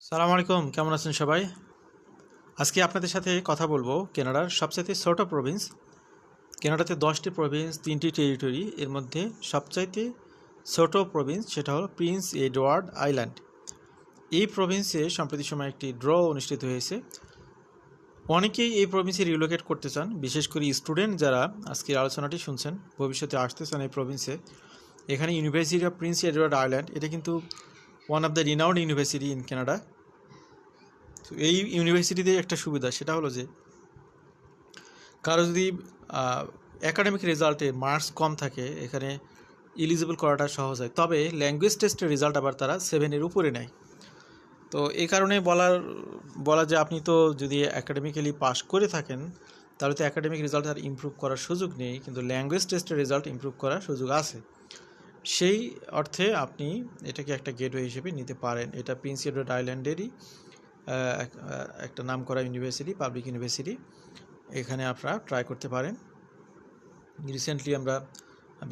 সালাম আলাইকুম, কেমন আছেন সবাই? আজকে আপনাদের সাথে কথা বলবো কানাডার সবচাইতে ছোট প্রভিন্স। কানাডাতে 10টি প্রভিন্স, 3টি টেরিটরি। এর মধ্যে সবচাইতে ছোট প্রভিন্স সেটা হলো প্রিন্স এডওয়ার্ড আইল্যান্ড। এই প্রভিন্সে সম্প্রতি সময় একটি ড্র অনুষ্ঠিত হয়েছে। অনেকেই এই প্রভিন্সে রিলোকেট করতে চান, বিশেষ করে স্টুডেন্ট যারা আজকের আলোচনাটি শুনছেন, ভবিষ্যতে আসতে চান এই প্রভিন্সে। এখানে university of Prince Edward island, এটা কিন্তু one of the renowned university in Canada. তো এই ইউনিভার্সিটিতে একটা সুবিধা, সেটা হলো যে কারো যদি অ্যাকাডেমিক রেজাল্টে মার্কস কম থাকে, এখানে এলিজিবল করাটা সহজ হয়। তবে ল্যাঙ্গুয়েজ টেস্টের রেজাল্ট আবার তারা 7-এর উপরে নেয়। তো এই কারণে বলা যে আপনি তো যদি অ্যাকাডেমিক্যালি পাস করে থাকেন, তাহলে তো অ্যাকাডেমিক রেজাল্ট আর ইমপ্রুভ করার সুযোগ নেই, কিন্তু ল্যাঙ্গুয়েজ টেস্টের রেজাল্ট ইমপ্রুভ করার সুযোগ আছে। সেই অর্থে আপনি এটাকে একটা গেটওয়ে হিসেবে নিতে পারেন। এটা প্রিন্স এডওয়ার্ড আইল্যান্ডেরই একটা নামকরা ইউনিভার্সিটি, পাবলিক ইউনিভার্সিটি। এখানে আপনারা ট্রাই করতে পারেন। রিসেন্টলি আমরা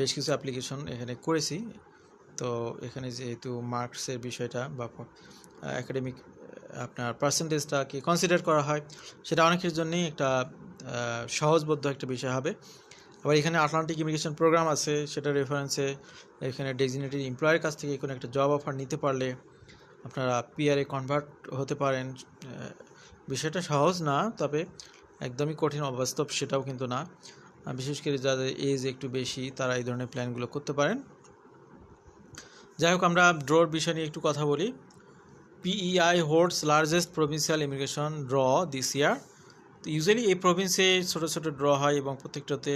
বেশ কিছু অ্যাপ্লিকেশন এখানে করেছি। তো এখানে যেহেতু মার্কসের বিষয়টা বা অ্যাকাডেমিক আপনার পার্সেন্টেজটাকে কনসিডার করা হয়, সেটা অনেকের জন্যই একটা সহজবোধ্য একটা বিষয় হবে। আবার এখানে আটলান্টিক ইমিগ্রেশন প্রোগ্রাম আছে, সেটা রেফারেন্সে এখানে ডেজিগনেটেড এমপ্লয়ের কাছ থেকে কোনো একটা জব অফার নিতে পারলে আপনারা পিআরে কনভার্ট হতে পারেন। বিষয়টা সহজ না, তবে একদমই কঠিন অবাস্তব সেটাও কিন্তু না। বিশেষ করে যাদের এজ একটু বেশি, তারা এই ধরনের প্ল্যানগুলো করতে পারেন। যাই হোক, আমরা ড্রর বিষয় নিয়ে একটু কথা বলি। পিইআই holds largest provincial immigration draw this ইয়ার। তো ইউজুয়ালি এই প্রভিন্সে ছোটো ছোটো ড্র হয় এবং প্রত্যেকটাতে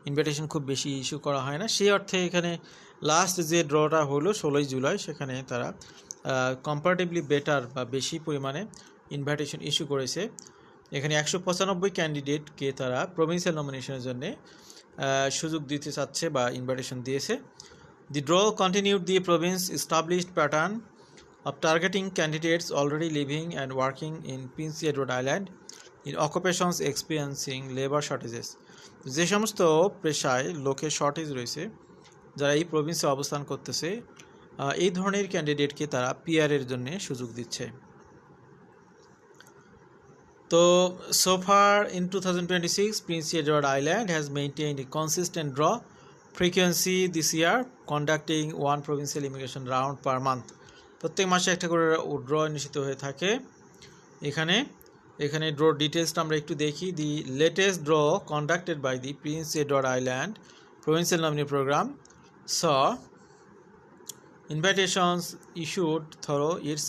ইনভিটেশন খুব বেশি ইস্যু করা হয় না। সেই অর্থে এখানে লাস্ট যে ড্রটা হলো 16 জুলাই, সেখানে তারা কম্পারেটিভলি বেটার বা বেশি পরিমাণে ইনভাইটেশন ইস্যু করেছে। এখানে 195 ক্যান্ডিডেটকে তারা প্রভিন্সিয়াল নমিনেশনের জন্য সুযোগ দিতে চাচ্ছে বা ইনভাইটেশন দিয়েছে। The draw continued the province established pattern of targeting candidates already living and working in Prince Edward Island in occupations experiencing labor shortages. যে সমস্ত পেশায় লোকের শর্টেজ রয়েছে, যারা এই প্রভিন্সে অবস্থান করতেছে, এই ধরনের ক্যান্ডিডেটকে তারা পিআরের জন্য সুযোগ দিচ্ছে। তো so far in 2026, Prince Edward Island has maintained a consistent draw frequency this year, conducting one provincial immigration round per month. প্রত্যেক মাসে একটা করে ড্র অনুষ্ঠিত হয়ে থাকে। এখানে ড্র ডিটেলসটা আমরা একটু দেখি। The latest draw conducted by the Prince Edward Island provincial nominee program saw invitations issued through its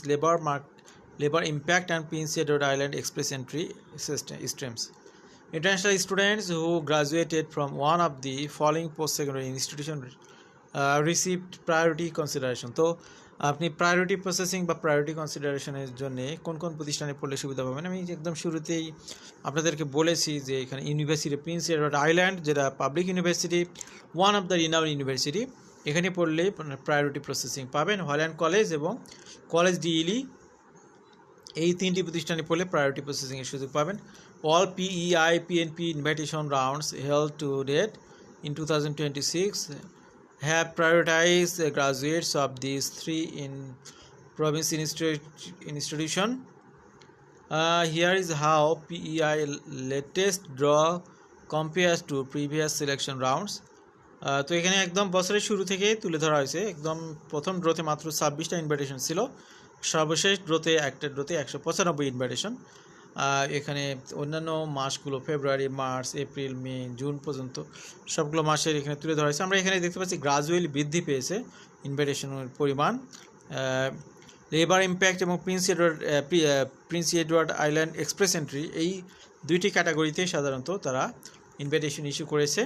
labor impact and Prince Edward Island express entry streams. International students who graduated from one of the following post-secondary institutions received priority consideration. তো আপনি priority processing বা priority কনসিডারেশনের জন্য কোন কোন প্রতিষ্ঠানে পড়লে সুবিধা পাবেন, আমি একদম শুরুতেই আপনাদেরকে বলেছি যে এখানে ইউনিভার্সিটি প্রিন্স এডওয়ার্ড আইল্যান্ড, যেটা public university, one of the renowned university, এখানে পড়লে প্রায়োরিটি প্রসেসিং পাবেন। হল্যান্ড কলেজ এবং কলেজ ডিইলি, এই তিনটি প্রতিষ্ঠানে পড়লে প্রায়োরিটি প্রসেসিংয়ের সুযোগ পাবেন। All PEI PNP invitation rounds held to date in 2026 have prioritized graduates of these three in province institution. Here is how PEI latest draw compares to previous selection rounds. তো এখানে একদম বছরের শুরু থেকে তুলে ধরা হয়েছে। একদম প্রথম ড্রোতে মাত্র 26টা ইনভাইটেশন ছিল, সর্বশেষ ড্রোতে 195 ইনভাইটেশন। এখানে অন্যান্য মাসগুলো ফেব্রুয়ারি, মার্চ, এপ্রিল, মে, জুন পর্যন্ত সবগুলো মাসের এখানে তুলে ধরা হয়েছে। আমরা এখানে দেখতে পাচ্ছি গ্রাজুয়ালি বৃদ্ধি পেয়েছে ইনভাইটেশনের পরিমাণ। লেবার ইম্প্যাক্ট এবং Prince Edward island express entry, এই দুইটি ক্যাটাগরিতে সাধারণত তারা ইনভাইটেশন ইস্যু করেছে।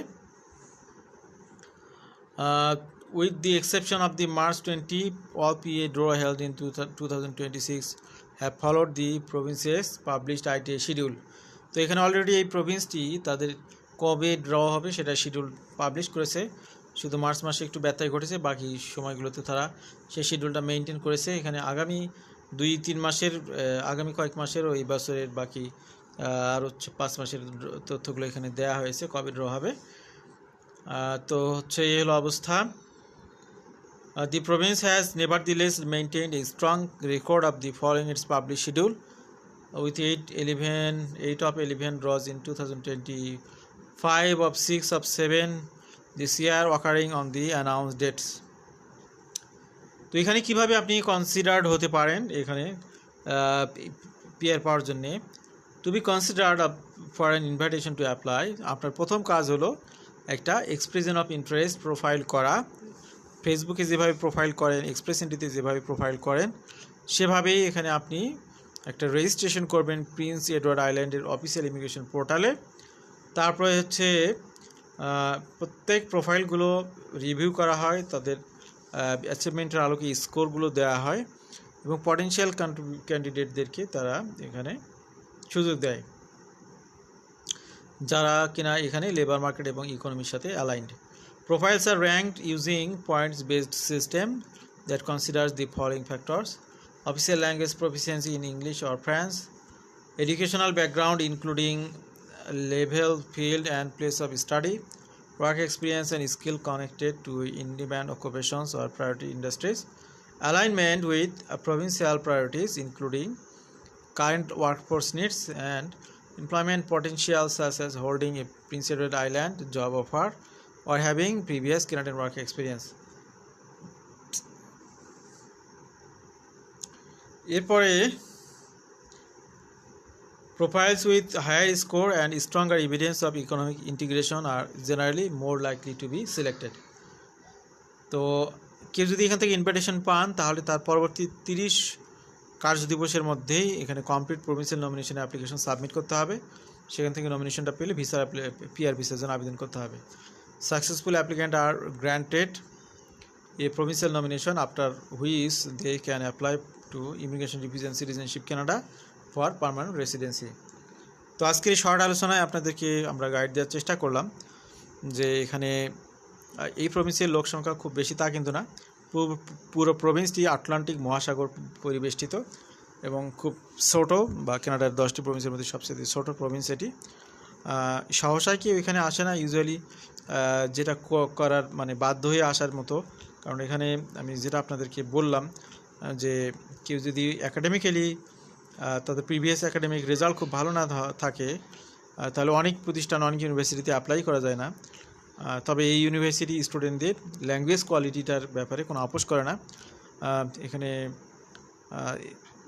With the exception of the March 20, all PA draw held in 2026 have followed the province's published ITA schedule. তো এখানে অলরেডি এই প্রভিন্সটি তাদের কবে ড্র হবে সেটা শিডিউল পাবলিশ করেছে। শুধু মার্চ মাসে একটু ব্যত্যয় ঘটেছে, বাকি সময়গুলোতে তারা সেই শিডিউলটা মেনটেন করেছে। এখানে আগামী 2-3 মাসের, আগামী কয়েক মাসের ও এই বছরের বাকি আরও 5 মাসের তথ্যগুলো এখানে দেওয়া হয়েছে কবে ড্র হবে। তো হচ্ছে এই হলো অবস্থা। The province has nevertheless maintained a strong record of the following its published schedule, with 8 of 11 draws in 2020, 5 of 6 of 7 this year occurring on the announced dates. তো এখানে কিভাবে আপনি কনসিডার্ড হতে পারেন এখানে পিআর পাওয়ার জন্য to be considered for an invitation to apply আপনার প্রথম কাজ হলো একটা এক্সপ্রেশন অফ ইন্টারেস্ট প্রোফাইল করা। ফেসবুকে যেভাবে প্রোফাইল করেন, এক্সপ্রেশনটিতে যেভাবে প্রোফাইল করেন সেভাবেই এখানে আপনি একটা রেজিস্ট্রেশন করবেন প্রিন্স এডওয়ার্ড আইল্যান্ডের অফিসিয়াল ইমিগ্রেশন পোর্টালে। তারপরে হচ্ছে প্রত্যেক প্রোফাইলগুলো রিভিউ করা হয়, তাদের অ্যাচিভমেন্টের আলোকে স্কোরগুলো দেওয়া হয় এবং পটেনশিয়াল ক্যান্ডিডেটদেরকে তারা এখানে সুযোগ দেয় যারা কিনা এখানে লেবার মার্কেট এবং ইকোনমির সাথে aligned. Profiles are ranked using points-based system that considers the following factors: official language proficiency in English or French, educational background including level, field and place of study, work experience and skill connected to in-demand occupations or priority industries, alignment with provincial priorities including current workforce needs and employment potential such as holding a Prince Edward Island job offer or having previous Canadian work experience. এরপরে profiles with higher score and stronger evidence of economic integration are generally more likely to be selected. তো কেউ যদি এখান থেকে invitation পান তাহলে তার পরবর্তী 30 কার্য দিবসের মধ্যেই এখানে complete provincial nomination application submit করতে হবে। সেখান থেকে নমিনেশনটা পেলে পিআর ভিসার জন্য আবেদন করতে হবে। Successful applicants are granted a provincial nomination after which they can apply to Immigration, Refugee and Citizenship Canada for permanent residency. তো আজকের এই শর্ট আলোচনায় আপনাদেরকে আমরা গাইড দেওয়ার চেষ্টা করলাম যে এখানে এই প্রভিন্সের লোক সংখ্যা খুব বেশি তা কিন্তু না, পুরো প্রভিন্সটি আটলান্টিক মহাসাগর পরিবেষ্টিত এবং খুব ছোটো, বা কানাডার 10টি প্রভিন্সের মধ্যে সবচেয়ে ছোটো প্রভিন্স এটি। সহসায় কেউ এখানে আসে না ইউজুয়ালি, যেটা করার মানে বাধ্য হয়ে আসার মতো, কারণ এখানে আমি যেটা আপনাদেরকে বললাম যে কেউ যদি অ্যাকাডেমিক্যালি তাদের প্রিভিয়াস অ্যাকাডেমিক রেজাল্ট খুব ভালো না থাকে তাহলে অনেক প্রতিষ্ঠান, অনেক ইউনিভার্সিটিতে অ্যাপ্লাই করা যায় না। তবে এই ইউনিভার্সিটি স্টুডেন্টদের ল্যাঙ্গুয়েজ কোয়ালিটিটার ব্যাপারে কোনো আপোষ করে না। এখানে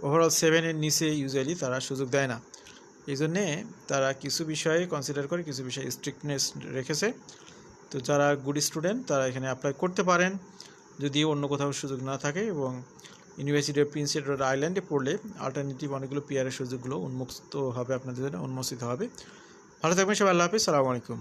ওভারঅল 7-এর নিচে ইউজুয়ালি তারা সুযোগ দেয় না, এই জন্যে তারা কিছু বিষয়ে কনসিডার করে, কিছু বিষয়ে স্ট্রিক্টনেস রেখেছে। তো যারা গুড স্টুডেন্ট তারা এখানে অ্যাপ্লাই করতে পারেন যদি অন্য কোথাও সুযোগ না থাকে, এবং ইউনিভার্সিটি অফ প্রিন্স এডওয়ার্ড আইল্যান্ডে পড়লে অল্টারনেটিভ অনেকগুলো পিআরের সুযোগগুলো উন্মুক্ত হবে, আপনাদের জন্য উন্মোচিত হবে। ভালো থাকবেন সবাই, আল্লাহ হাফিজ, সালামু আলাইকুম।